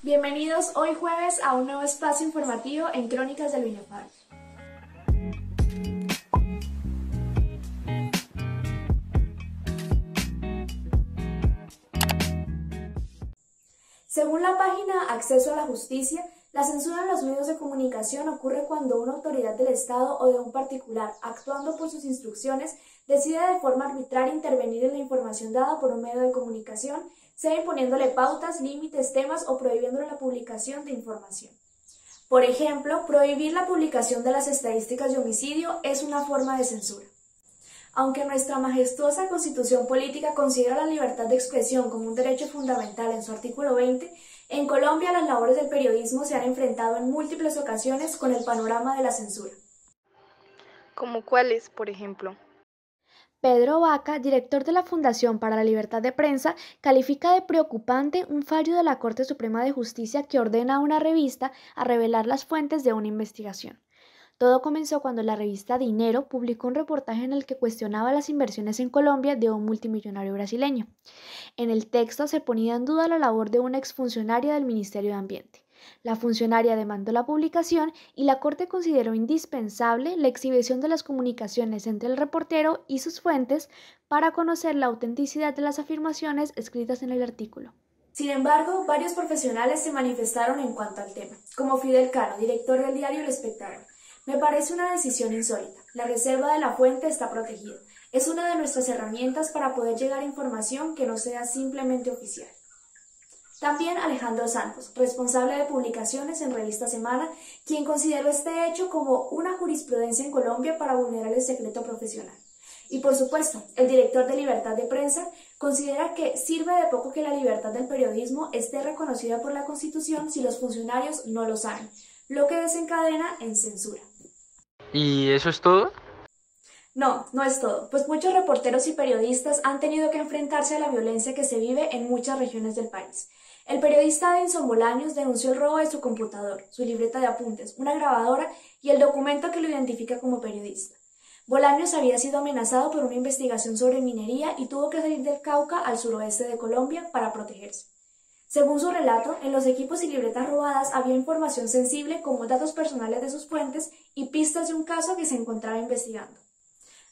Bienvenidos hoy jueves a un nuevo espacio informativo en Crónicas del Vinefar. Según la página Acceso a la Justicia, la censura en los medios de comunicación ocurre cuando una autoridad del Estado o de un particular, actuando por sus instrucciones, decide de forma arbitraria intervenir en la información dada por un medio de comunicación, sea imponiéndole pautas, límites, temas o prohibiéndole la publicación de información. Por ejemplo, prohibir la publicación de las estadísticas de homicidio es una forma de censura. Aunque nuestra majestuosa Constitución Política considera la libertad de expresión como un derecho fundamental en su artículo 20, en Colombia las labores del periodismo se han enfrentado en múltiples ocasiones con el panorama de la censura. ¿Cómo cuáles, por ejemplo? Pedro Vaca, director de la Fundación para la Libertad de Prensa, califica de preocupante un fallo de la Corte Suprema de Justicia que ordena a una revista a revelar las fuentes de una investigación. Todo comenzó cuando la revista Dinero publicó un reportaje en el que cuestionaba las inversiones en Colombia de un multimillonario brasileño. En el texto se ponía en duda la labor de una exfuncionaria del Ministerio de Ambiente. La funcionaria demandó la publicación y la Corte consideró indispensable la exhibición de las comunicaciones entre el reportero y sus fuentes para conocer la autenticidad de las afirmaciones escritas en el artículo. Sin embargo, varios profesionales se manifestaron en cuanto al tema, como Fidel Caro, director del diario El Espectador. Me parece una decisión insólita. La reserva de la fuente está protegida. Es una de nuestras herramientas para poder llegar a información que no sea simplemente oficial. También Alejandro Santos, responsable de publicaciones en Revista Semana, quien consideró este hecho como una jurisprudencia en Colombia para vulnerar el secreto profesional. Y por supuesto, el director de Libertad de Prensa considera que sirve de poco que la libertad del periodismo esté reconocida por la Constitución si los funcionarios no lo saben, lo que desencadena en censura. ¿Y eso es todo? No, no es todo, pues muchos reporteros y periodistas han tenido que enfrentarse a la violencia que se vive en muchas regiones del país. El periodista Edinson Bolaños denunció el robo de su computador, su libreta de apuntes, una grabadora y el documento que lo identifica como periodista. Bolaños había sido amenazado por una investigación sobre minería y tuvo que salir del Cauca al suroeste de Colombia para protegerse. Según su relato, en los equipos y libretas robadas había información sensible como datos personales de sus fuentes y pistas de un caso que se encontraba investigando.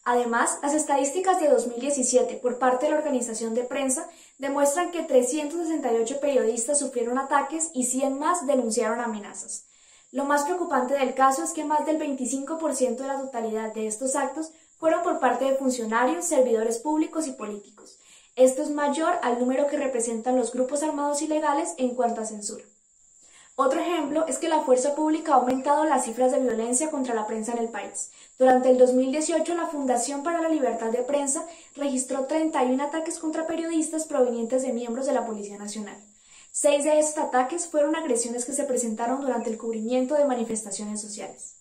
Además, las estadísticas de 2017 por parte de la Organización de Prensa demuestran que 368 periodistas sufrieron ataques y 100 más denunciaron amenazas. Lo más preocupante del caso es que más del 25% de la totalidad de estos actos fueron por parte de funcionarios, servidores públicos y políticos. Esto es mayor al número que representan los grupos armados ilegales en cuanto a censura. Otro ejemplo es que la fuerza pública ha aumentado las cifras de violencia contra la prensa en el país. Durante el 2018, la Fundación para la Libertad de Prensa registró 31 ataques contra periodistas provenientes de miembros de la Policía Nacional. 6 de estos ataques fueron agresiones que se presentaron durante el cubrimiento de manifestaciones sociales.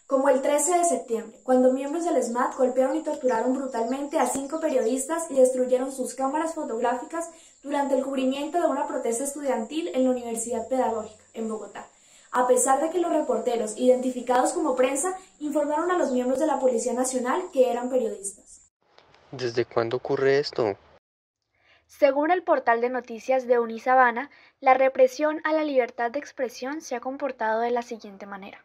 Como el 13 de septiembre, cuando miembros del SMAT golpearon y torturaron brutalmente a 5 periodistas y destruyeron sus cámaras fotográficas durante el cubrimiento de una protesta estudiantil en la Universidad Pedagógica, en Bogotá, a pesar de que los reporteros, identificados como prensa, informaron a los miembros de la Policía Nacional que eran periodistas. ¿Desde cuándo ocurre esto? Según el portal de noticias de Unisabana, la represión a la libertad de expresión se ha comportado de la siguiente manera.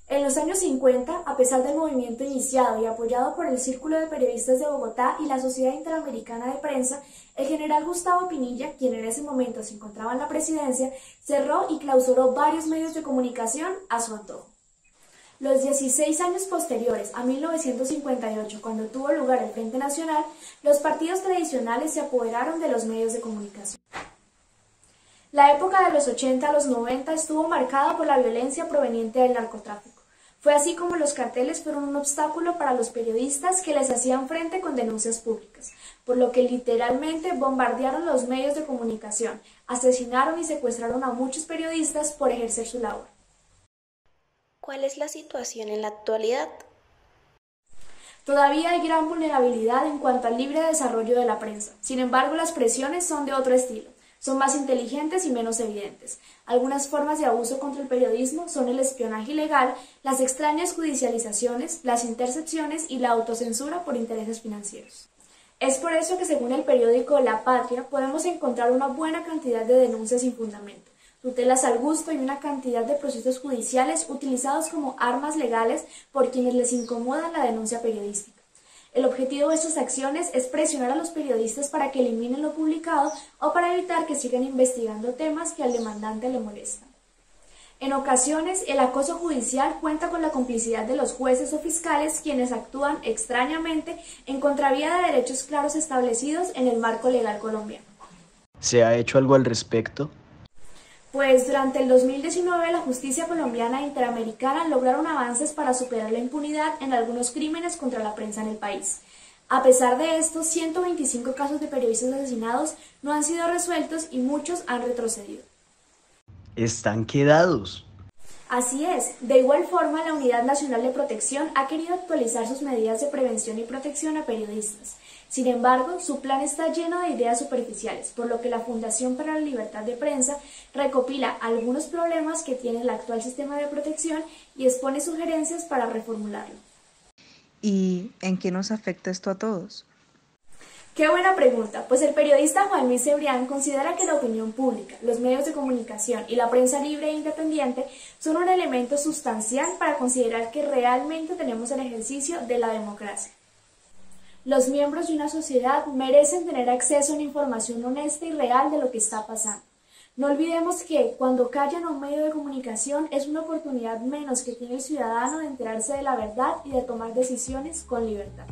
En los años 50, a pesar del movimiento iniciado y apoyado por el Círculo de Periodistas de Bogotá y la Sociedad Interamericana de Prensa, el general Gustavo Pinilla, quien en ese momento se encontraba en la presidencia, cerró y clausuró varios medios de comunicación a su antojo. Los 16 años posteriores a 1958, cuando tuvo lugar el Frente Nacional, los partidos tradicionales se apoderaron de los medios de comunicación. La época de los 80 a los 90 estuvo marcada por la violencia proveniente del narcotráfico. Fue así como los carteles fueron un obstáculo para los periodistas que les hacían frente con denuncias públicas, por lo que literalmente bombardearon los medios de comunicación, asesinaron y secuestraron a muchos periodistas por ejercer su labor. ¿Cuál es la situación en la actualidad? Todavía hay gran vulnerabilidad en cuanto al libre desarrollo de la prensa. Sin embargo, las presiones son de otro estilo. Son más inteligentes y menos evidentes. Algunas formas de abuso contra el periodismo son el espionaje ilegal, las extrañas judicializaciones, las intercepciones y la autocensura por intereses financieros. Es por eso que, según el periódico La Patria, podemos encontrar una buena cantidad de denuncias sin fundamento, tutelas al gusto y una cantidad de procesos judiciales utilizados como armas legales por quienes les incomoda la denuncia periodística. El objetivo de estas acciones es presionar a los periodistas para que eliminen lo publicado o para evitar que sigan investigando temas que al demandante le molestan. En ocasiones, el acoso judicial cuenta con la complicidad de los jueces o fiscales, quienes actúan extrañamente en contravía de derechos claros establecidos en el marco legal colombiano. ¿Se ha hecho algo al respecto? Pues durante el 2019 la justicia colombiana e interamericana lograron avances para superar la impunidad en algunos crímenes contra la prensa en el país. A pesar de esto, 125 casos de periodistas asesinados no han sido resueltos y muchos han retrocedido. Están quedados. Así es. De igual forma, la Unidad Nacional de Protección ha querido actualizar sus medidas de prevención y protección a periodistas. Sin embargo, su plan está lleno de ideas superficiales, por lo que la Fundación para la Libertad de Prensa recopila algunos problemas que tiene el actual sistema de protección y expone sugerencias para reformularlo. ¿Y en qué nos afecta esto a todos? Qué buena pregunta, pues el periodista Juan Luis Cebrián considera que la opinión pública, los medios de comunicación y la prensa libre e independiente son un elemento sustancial para considerar que realmente tenemos el ejercicio de la democracia. Los miembros de una sociedad merecen tener acceso a una información honesta y real de lo que está pasando. No olvidemos que cuando callan a un medio de comunicación es una oportunidad menos que tiene el ciudadano de enterarse de la verdad y de tomar decisiones con libertad.